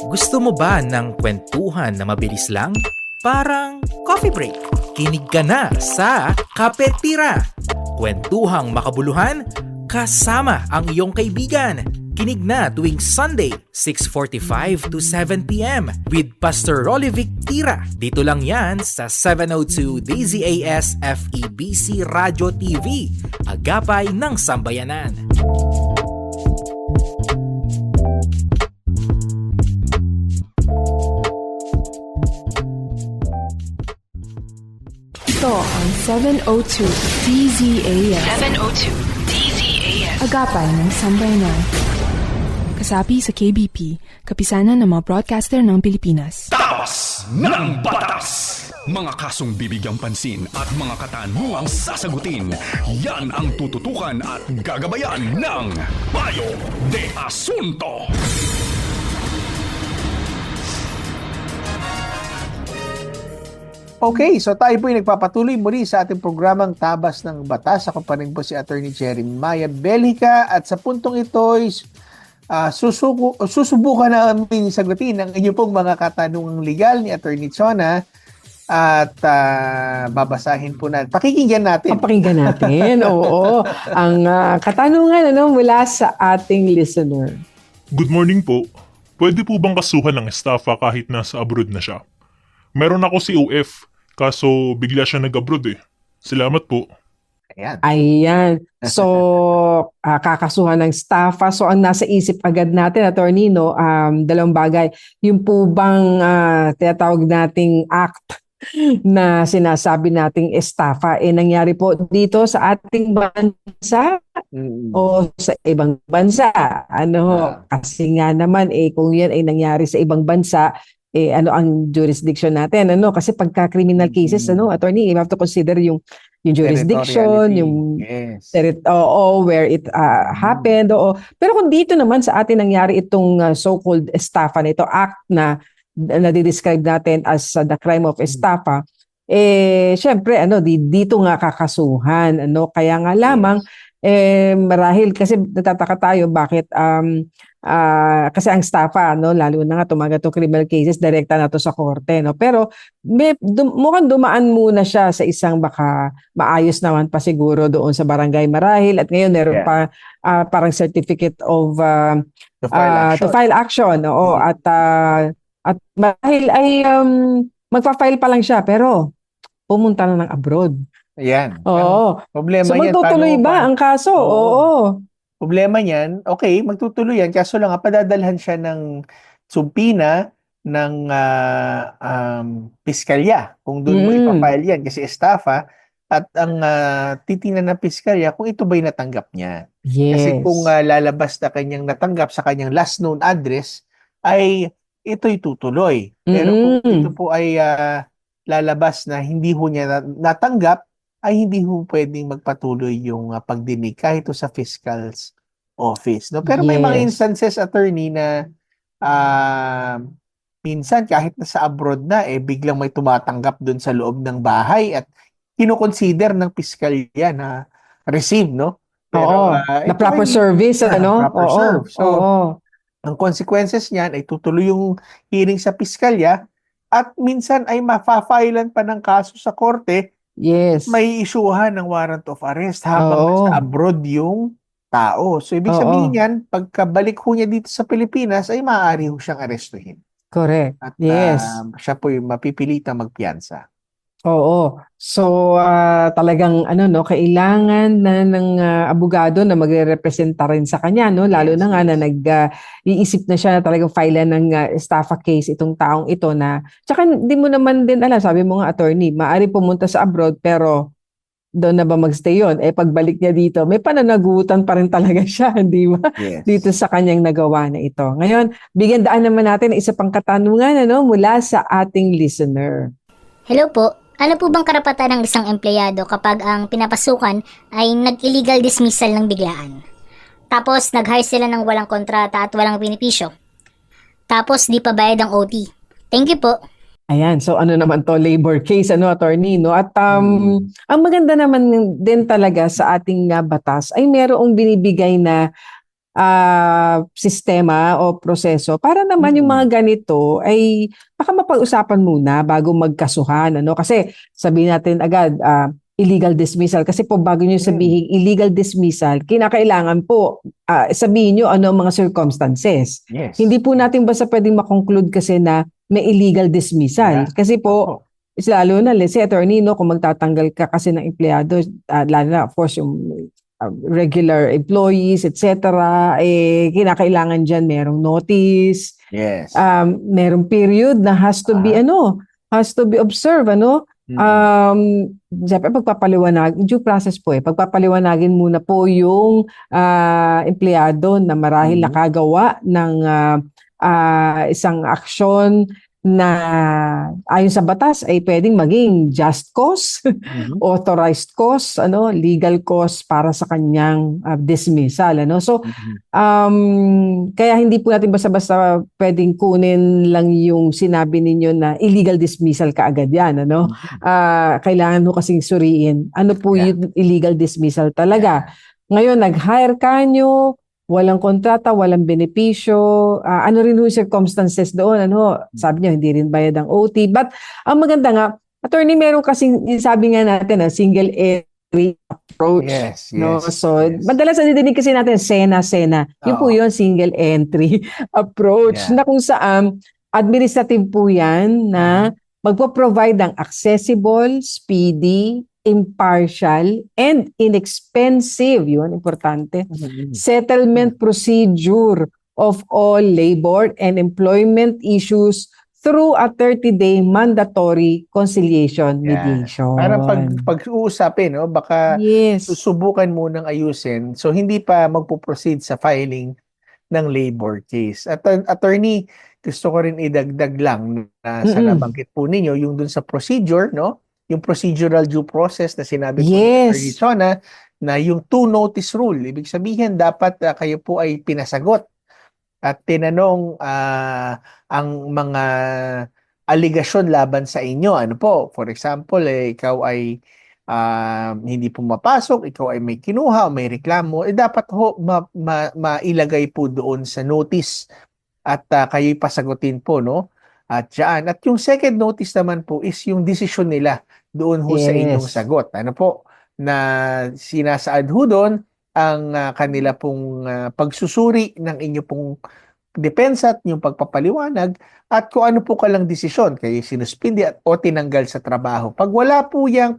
[SPEAKER 8] Gusto mo ba ng kwentuhan na mabilis lang? Parang coffee break. Kinig ka na sa Kapetira. Kwentuhang makabuluhan kasama ang iyong kaibigan. Kinig na tuwing Sunday, 6:45 to 7 p.m. with Pastor Rolivic Tira. Dito lang yan sa 702 DZAS FEBC Radio TV. Agapay ng Sambayanan.
[SPEAKER 9] Ito ang 702 DZAS.
[SPEAKER 10] 702 DZAS.
[SPEAKER 9] Agapay ng Sambayanan. Kasapi sa KBP, kapisanan ng mga broadcaster ng Pilipinas.
[SPEAKER 1] Tabas ng Batas! Mga kasong bibigyang pansin at mga katanungang sasagutin, yan ang tututukan at gagabayan ng Payo de Asunto.
[SPEAKER 3] Okay, so tayo po ay nagpapatuloy muli sa ating programang Tabas ng Batas. Ako pa rin po si Attorney Jeremiah Belica at sa puntong ito ay susubukan namin sagutin ang inyong pong mga katanungang legal ni Attorney Chona at babasahin po natin. Pakikinggan natin.
[SPEAKER 2] Papakinggan natin, oo. Ang katanungan mula sa ating listener.
[SPEAKER 11] Good morning po. Pwede po bang kasuhan ng estafa kahit nasa abroad na siya? Meron ako si OF, kaso bigla siya nag-abroad eh. Salamat po.
[SPEAKER 2] Ayan. So, kakasuhan ng estafa. So, ang nasa isip agad natin, attorney, dalawang bagay. Yung po bang tinatawag nating act na sinasabi nating estafa, nangyari po dito sa ating bansa o sa ibang bansa? Kasi nga naman, kung yan ay nangyari sa ibang bansa, ano ang jurisdiction natin, kasi pagka criminal cases, attorney, you have to consider yung jurisdiction, yung where it happened. Pero kung dito naman sa atin nangyari itong so-called estafa na ito, act na nadi-describe natin as the crime of estafa, syempre dito nga kakasuhan, kaya nga lamang marahil kasi natataka tayo bakit kasi ang staffa, no, lalo na nga tumaga to criminal cases, direkta na to sa korte, no. Pero mukhang dumaan muna siya sa isang baka maayos naman pa siguro doon sa barangay marahil, at ngayon meron pa parang certificate of to file action, oo, at marahil ay magfa-file pa lang siya pero pumunta na ng abroad.
[SPEAKER 3] Ayan.
[SPEAKER 2] Oo.
[SPEAKER 3] Problema
[SPEAKER 2] So
[SPEAKER 3] yan,
[SPEAKER 2] magtutuloy ba ang kaso? Oo.
[SPEAKER 3] Problema niyan, okay, magtutuloy yan, kaso lang padadalhan siya ng sumpina ng piskalya kung doon mo ipafile yan kasi estafa, at ang titingnan ng piskalya kung ito ba'y natanggap niya. Kasi kung lalabas na kanyang natanggap sa kanyang last known address, ay ito'y tutuloy. Pero kung ito po ay lalabas na hindi ho niya natanggap, ay hindi ho pwedeng magpatuloy yung pagdinig kahit sa fiscal's office. No? Pero may mga instances, attorney, na minsan kahit nasa abroad na, biglang may tumatanggap doon sa loob ng bahay at kinoconsider ng piskalya na receive, no? Pero,
[SPEAKER 2] na proper service, ano?
[SPEAKER 3] Proper serve. So, ang consequences niyan ay tutuloy yung hearing sa piskalya at minsan ay mafa-filean pa ng kaso sa korte. May isyuhan ng warrant of arrest habang nasa abroad yung tao. So, ibig sabihin yan, pagkabalik ho niya dito sa Pilipinas, ay maaari ho siyang arestuhin.
[SPEAKER 2] Correct.
[SPEAKER 3] At siya po yung mapipilitang magpiyansa.
[SPEAKER 2] Oo. So, talagang kailangan na ng abogado na magre-representa rin sa kanya, no? Lalo na nga na nag-iisip na siya na talagang file ng estafa case itong taong ito na, tsaka hindi mo naman din alam, sabi mo nga attorney, maaari pumunta sa abroad pero doon na ba magstay yun? Pagbalik niya dito, may pananagutan pa rin talaga siya, di ba? Dito sa kanyang nagawa na ito. Ngayon, bigyan daan naman natin isa pang katanungan mula sa ating listener.
[SPEAKER 12] Hello po. Ano po bang karapatan ng isang empleyado kapag ang pinapasukan ay nag-illegal dismissal ng biglaan? Tapos nag-hire sila ng walang kontrata at walang benepisyo. Tapos di pa bayad ang OT. Thank you po.
[SPEAKER 2] Ayan, so ano naman to, labor case, attorney, no? At ang maganda naman din talaga sa ating batas ay merong binibigay na sistema o proseso para naman yung mga ganito ay baka mapag-usapan muna bago magkasuhan, kasi sabihin natin agad illegal dismissal, kasi po bago nyo sabihin illegal dismissal, kinakailangan po sabihin nyo ano ang mga circumstances. Hindi po natin basta pwedeng makonclude kasi na may illegal dismissal, kasi po lalo na let's say attorney, kung magtatanggal ka kasi ng empleyado, lalo na of course yung regular employees, etc., kinakailangan dyan merong notice. Merong period na has to be observed, Siyempre, due process po pagpapaliwanagin muna po yung empleyado na marahil nakagawa ng isang aksyon na ayon sa batas ay pwedeng maging just cause, authorized cause, legal cause para sa kanyang dismissal, So kaya hindi po natin basta-basta pwedeng kunin lang yung sinabi ninyo na illegal dismissal kaagad yan, kailangan mo kasing suriin ano po yung illegal dismissal talaga. Ngayon nag-hire ka nyo, walang kontrata, walang benepisyo, ano rin yung circumstances doon, sabi niyo, hindi rin bayad ang OT. But, ang maganda nga, attorney, meron kasing, sabi nga natin, single entry approach. So, madalas nadidinig kasi natin, SENA. Yun po yun, single entry approach, na kung saan, administrative po yan, na magpo-provide ng accessible, speedy, impartial, and inexpensive, yun, importante, settlement procedure of all labor and employment issues through a 30-day mandatory conciliation mediation.
[SPEAKER 3] Para pag-uusapin, baka susubukan munang ayusin, so hindi pa magpo-proceed sa filing ng labor case. At attorney, gusto ko rin idagdag lang na sa nabanggit po ninyo, yung dun sa procedure, yung procedural due process na sinabi ko ni Arizona, na yung two notice rule. Ibig sabihin, dapat kayo po ay pinasagot at tinanong ang mga aligasyon laban sa inyo. For example, ikaw ay hindi pumapasok, ikaw ay may kinuha o may reklamo, dapat ho mailagay po doon sa notice at kayo'y pasagutin po, no? At dyan. At yung second notice naman po is yung desisyon nila doon ho sa inyong
[SPEAKER 2] Yes.
[SPEAKER 3] sagot. Ano po? Na sinasaad ho doon ang kanila pong pagsusuri ng inyo pong depensa at yung pagpapaliwanag at kung ano po kalang desisyon kayo sinuspindi at o tinanggal sa trabaho. Pag wala po yung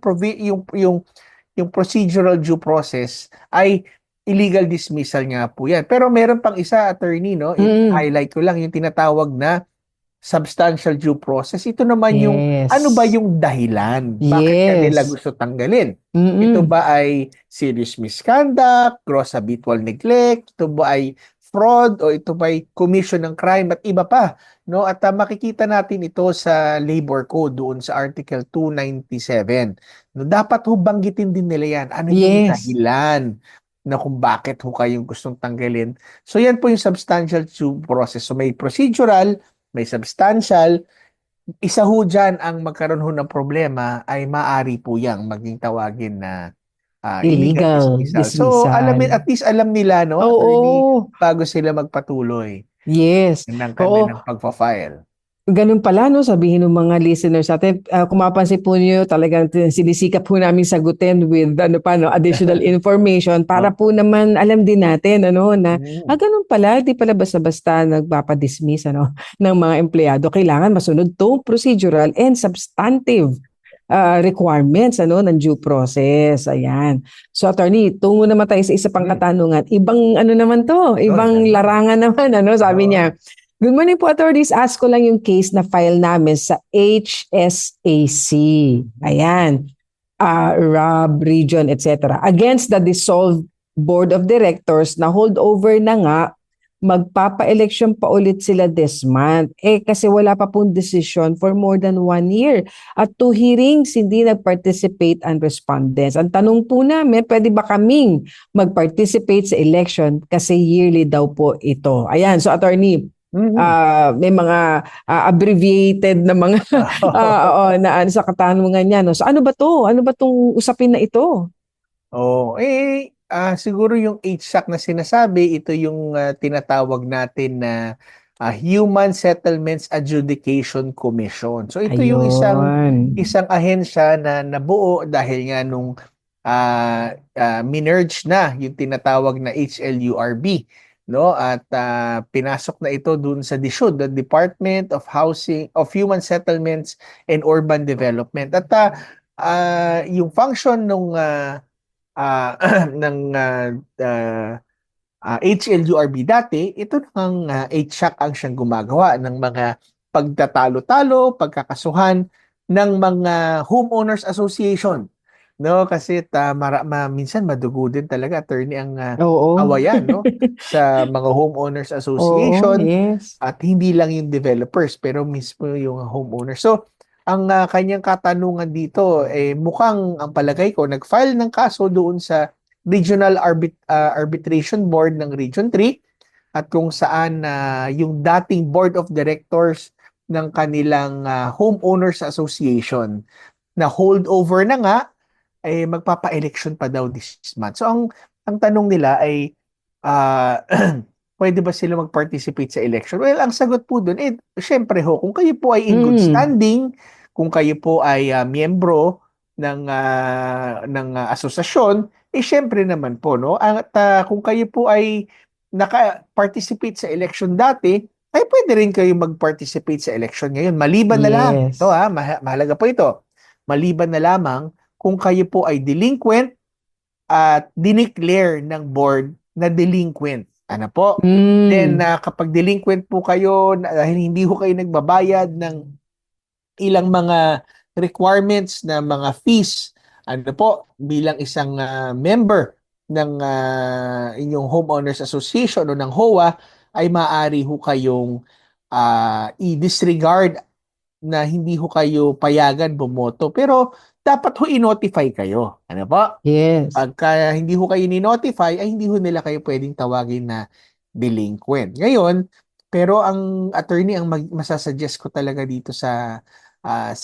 [SPEAKER 3] procedural due process ay illegal dismissal nga po yan. Pero meron pang isa, attorney, no? I-highlight ko lang yung tinatawag na substantial due process. Ito naman yung ano ba yung dahilan? Bakit nila gusto tanggalin? Ito ba ay serious misconduct, gross habitual neglect, ito ba ay fraud o ito ba ay commission ng crime at iba pa, no? At makikita natin ito sa labor code doon sa article 297. No, dapat ho banggitin din nila yan. Ano yung dahilan na kung bakit ho kayong gustong tanggalin? So yan po yung substantial due process. So may procedural, may substantial. Isa ho dyan ang magkaroon ho ng problema ay maari po yang maging tawagin na illegal dismissal. So at least alam nila, no, attorney, bago sila magpatuloy ng kanilang pagpa-file.
[SPEAKER 2] Ganun pala, no, sabihin ng mga listeners natin, kung mapansin po niyo, talagang sinisikap po namin sagutin with additional information para po naman alam din natin na ganun pala, di pala basta-basta nagpapadismiss ng mga empleyado. Kailangan masunod to procedural and substantive requirements ng due process. Ayan. So attorney, tungo naman tayo sa isa pang katanungan. Ibang naman to, ibang larangan naman, sabi niya. Good morning po, attorneys. Ask ko lang yung case na file namin sa HSAC. Ayan. Rob, Region, etc. Against the dissolved Board of Directors na holdover na nga, magpapa-election pa ulit sila this month. Kasi wala pa pong decision for more than 1 year. At 2 hearings, hindi nag-participate ang respondents. Ang tanong po namin, pwede ba kaming mag-participate sa election kasi yearly daw po ito. Ayan. So, attorney, may mga abbreviated na mga na sa katanungan niya. No? So ano ba to? Ano ba tong usapin na ito?
[SPEAKER 3] Siguro yung HSAC na sinasabi, ito yung tinatawag natin na Human Settlements Adjudication Commission. So ito yung isang ahensya na nabuo dahil nga nung minerge na yung tinatawag na HLURB. No, at pinasok na ito dun sa DSUD, the Department of Human Settlements and Urban Development. At yung function ng HLURB dati, ito ng HSAC ang siyang gumagawa ng mga pagtatalo-talo, pagkakasuhan ng mga homeowners association. No, kasi minsan madugo din talaga, attorney, ang awayan, no, sa mga homeowners association. At hindi lang yung developers pero mismo yung homeowners. So ang kanyang katanungan dito mukhang ang palagay ko nag-file ng kaso doon sa Regional Arbitration Board ng Region 3 at kung saan yung dating Board of Directors ng kanilang homeowners association na holdover na nga magpapa-election pa daw this month. So ang tanong nila ay pwede ba sila mag-participate sa election? Well, ang sagot po doon syempre ho, kung kayo po ay in good standing, kung kayo po ay miyembro ng asosasyon, syempre naman po, no? At kung kayo po ay naka-participate sa election dati, ay pwede rin kayo mag-participate sa election ngayon. Maliban na lang, mahalaga po ito, maliban na lamang kung kayo po ay delinquent at dineclare ng board na delinquent. Ano po? Then kapag delinquent po kayo dahil hindi ho kayo nagbabayad ng ilang mga requirements na mga fees, ano po, bilang isang member ng inyong homeowners association o ng HOA, ay maaari ho kayong i-disregard na hindi ho kayo payagan bumoto. Pero dapat ho i-notify kayo. Ano po?
[SPEAKER 2] Yes.
[SPEAKER 3] Pagka hindi ho kayo ni-notify, ay hindi ho nila kayo pwedeng tawagin na delinquent. Ngayon, pero ang attorney, ang masasuggest ko talaga dito sa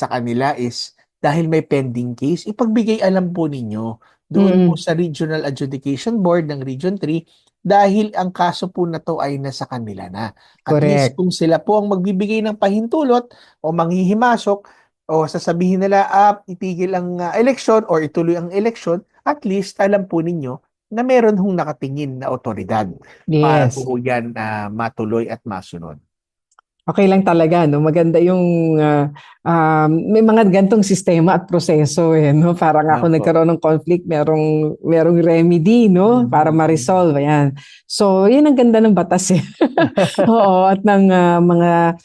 [SPEAKER 3] kanila is dahil may pending case, ipagbigay alam po ninyo doon po sa Regional Adjudication Board ng Region 3 dahil ang kaso po na to ay nasa kanila na. At least
[SPEAKER 2] Correct.
[SPEAKER 3] kung sila po ang magbibigay ng pahintulot o manghihimasok o sasabihin nila itigil ang eleksyon or ituloy ang eleksyon, at least alam po ninyo na meron hong nakatingin na otoridad para
[SPEAKER 2] Yes.
[SPEAKER 3] po yan matuloy at masunod.
[SPEAKER 2] Okay lang talaga, no? Maganda yung may mga gantong sistema at proseso, no? Parang ako
[SPEAKER 3] Opo.
[SPEAKER 2] nagkaroon ng conflict, merong remedy, no? Para ma-resolve, ayan. So, yun ang ganda ng batas, eh. Oo, at ng mga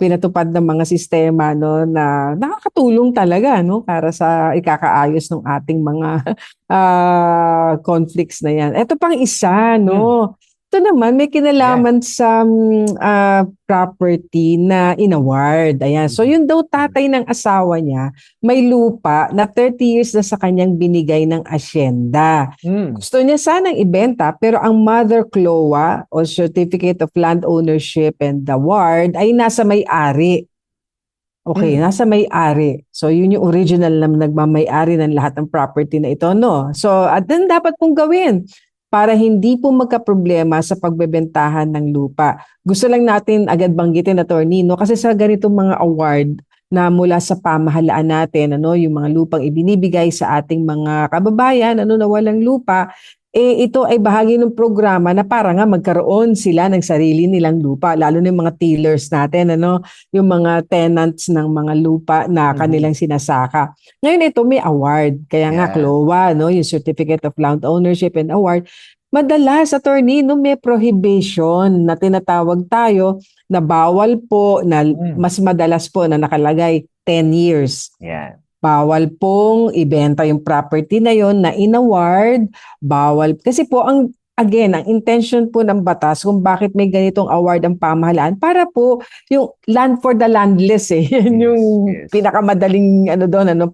[SPEAKER 2] pinatupad ng mga sistema, no? Na nakakatulong talaga, no? Para sa ikakaayos ng ating mga conflicts na yan. Ito pang isa, no? Ito naman, may kinalaman sa property na inaward. Ayan. So, yun daw tatay ng asawa niya, may lupa na 30 years na sa kanyang binigay ng asyenda. Gusto niya sanang ibenta, pero ang mother CLOA o Certificate of Land Ownership and Award ay nasa may-ari. Okay, nasa may-ari. So, yun yung original na nagmamay-ari ng lahat ng property na ito, no? So, at then dapat pong gawin para hindi po magkaproblema sa pagbebentahan ng lupa. Gusto lang natin agad banggitin, attorney, no? Kasi sa ganitong mga award na mula sa pamahalaan natin, yung mga lupang ibinibigay sa ating mga kababayan, na walang lupa, ito ay bahagi ng programa na para nga magkaroon sila ng sarili nilang lupa, lalo na yung mga tillers natin, yung mga tenants ng mga lupa na kanilang sinasaka. Ngayon ito may award, kaya nga CLOA, yung Certificate of Land Ownership and Award. Madalas, attorney, may prohibition na tinatawag tayo na bawal po, na mas madalas po na nakalagay 10 years.
[SPEAKER 3] Yeah.
[SPEAKER 2] Bawal pong ibenta yung property na yon na in-award. Bawal. Kasi po, ang intention po ng batas kung bakit may ganitong award ang pamahalaan, para po yung land for the landless, yung pinakamadaling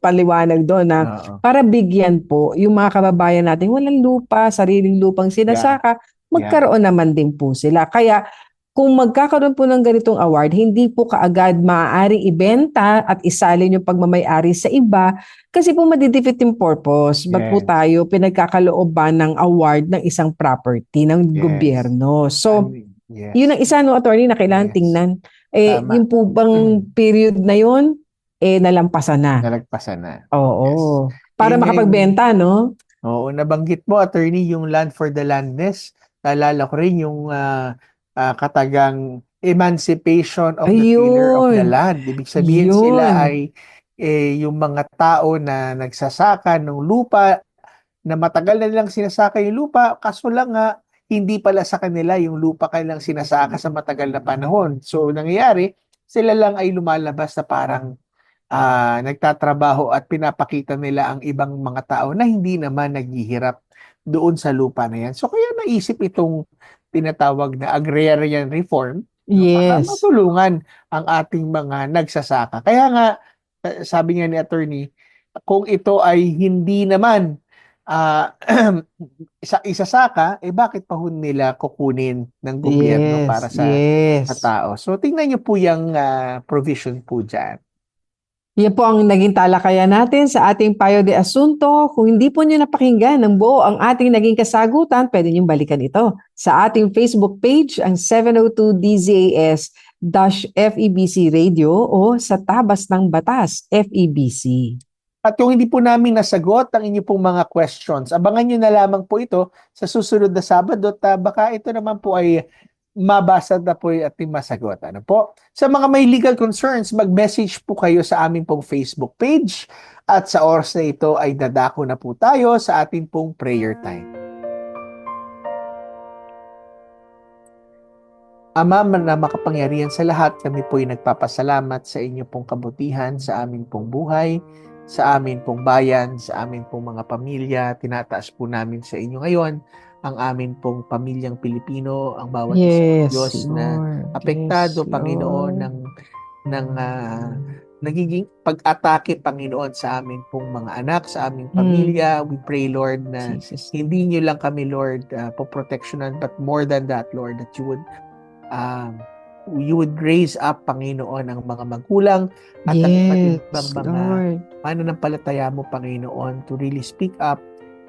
[SPEAKER 2] paliwanag doon na para bigyan po yung mga kababayan natin walang lupa, sariling lupang sinasaka, magkaroon naman din po sila. Kaya kung magkakaroon po ng ganitong award, hindi po kaagad maaaring ibenta at isalin yung pagmamay-ari sa iba kasi po madidefeat yung purpose. Ba't po tayo pinagkakalooban ng award ng isang property ng gobyerno? So, yun ang isa, attorney, na kailangan tingnan. Yung po bang period na yun, nalampasan na.
[SPEAKER 3] Nalagpasan na.
[SPEAKER 2] Oo. Para makapagbenta, no?
[SPEAKER 3] Oo, nabanggit mo, attorney, yung land for the landless. Naalala ko rin yung katagang emancipation of the tiller of the land. Ibig sabihin sila ay yung mga tao na nagsasaka ng lupa, na matagal na nilang sinasaka yung lupa, kaso lang nga, hindi pala sa kanila yung lupa kanilang sinasaka sa matagal na panahon. So, nangyayari, sila lang ay lumalabas na parang nagtatrabaho at pinapakita nila ang ibang mga tao na hindi naman naghihirap doon sa lupa na yan. So, kaya naisip itong tinatawag na agrarian reform para matulungan ang ating mga nagsasaka. Kaya nga, sabi nga ni attorney, kung ito ay hindi naman isasaka, bakit pa nila kukunin ng gobyerno para sa tao? So, tingnan niyo po yung provision po dyan.
[SPEAKER 2] Yan po ang naging talakayan natin sa ating Payo de Asunto. Kung hindi po nyo napakinggan ng buo ang ating naging kasagutan, pwede nyo balikan ito sa ating Facebook page, ang 702 DZAS-FEBC Radio o sa Tabas ng Batas, FEBC.
[SPEAKER 3] At kung hindi po namin nasagot ang inyo pong mga questions, abangan nyo na lamang po ito sa susunod na Sabado at baka ito naman po ay mabasa na po yung ating masagot. Ano po? Sa mga may legal concerns, mag-message po kayo sa aming pong Facebook page at sa oras na ito ay dadako na po tayo sa ating pong prayer time. Ama na makapangyarihan sa lahat, kami po ay nagpapasalamat sa inyo pong kabutihan sa aming pong buhay, sa amin pong bayan, sa amin pong mga pamilya. Tinataas po namin sa inyo ngayon ang amin pong pamilyang Pilipino, ang bawat isang Diyos na apektado, Panginoon, ng nagiging pag-atake, Panginoon, sa amin pong mga anak, sa aming pamilya. We pray, Lord, na hindi nyo lang kami, Lord, poprotectionan, but more than that, Lord, that you would you would raise up, Panginoon, ang mga magulang at ang iba't ibang mga
[SPEAKER 2] Lord.
[SPEAKER 3] mananampalataya mo, Panginoon, to really speak up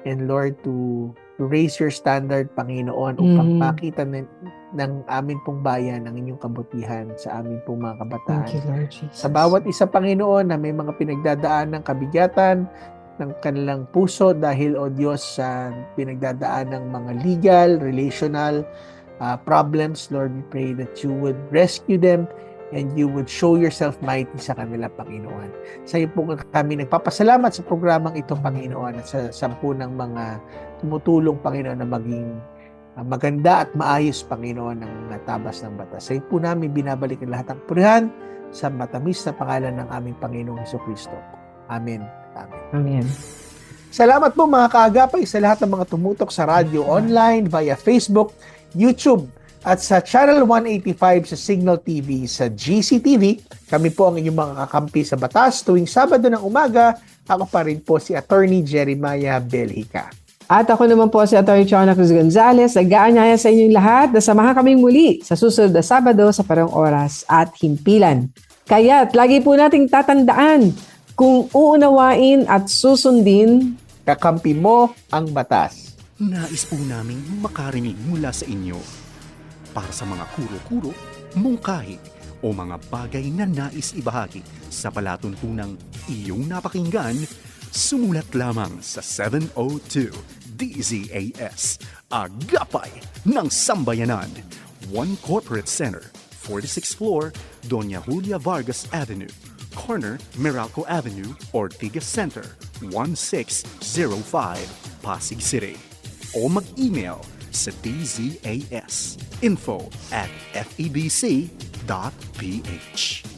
[SPEAKER 3] and Lord, to raise your standard, Panginoon, upang makita ng amin pong bayan ang inyong kabutihan sa amin pong mga kabataan.
[SPEAKER 2] Thank you, Lord Jesus.
[SPEAKER 3] Sa bawat isa, Panginoon, na may mga pinagdadaan ng kabigatan ng kanilang puso dahil, O Diyos, sa pinagdadaan ng mga legal, relational problems, Lord, we pray that you would rescue them and you would show yourself mighty sa kanila, Panginoon. Sa iyo po kami nagpapasalamat sa programang ito, Panginoon, at sa 10 ng mga tumutulong, Panginoon, na maging maganda at maayos, Panginoon, ng tabas ng batas. Sa iyo po namin binabalik ang lahat ng purihan sa matamis na pangalan ng aming Panginoong Hesukristo. Amen. Amen.
[SPEAKER 2] Amen.
[SPEAKER 3] Salamat po mga kaagapay sa lahat ng mga tumutok sa radyo online, via Facebook, YouTube, at sa Channel 185 sa Signal TV sa GCTV. Kami po ang inyong mga kakampi sa batas tuwing Sabado ng umaga. Ako pa rin po si Attorney Jeremiah Belhica.
[SPEAKER 2] At ako naman po si Atty. Chona Cruz Gonzalez. Nag-aanyaya sa inyong lahat na samahan kaming muli sa susunod na Sabado sa parang oras at himpilan. Kaya't lagi po nating tatandaan, kung uunawain at susundin,
[SPEAKER 3] kakampi mo ang batas.
[SPEAKER 4] Nais po namin makarinig mula sa inyo para sa mga kuro-kuro, mungkahi o mga bagay na nais ibahagi sa palatuntunang iyong napakinggan. Sumulat lamang sa 702 DZAS, Agapay ng Sambayanan, 1 Corporate Center, 46th floor, Doña Julia Vargas Avenue, corner Meralco Avenue, Ortigas Center, 1605, Pasig City. O mag-email sa dzas info@febc.ph.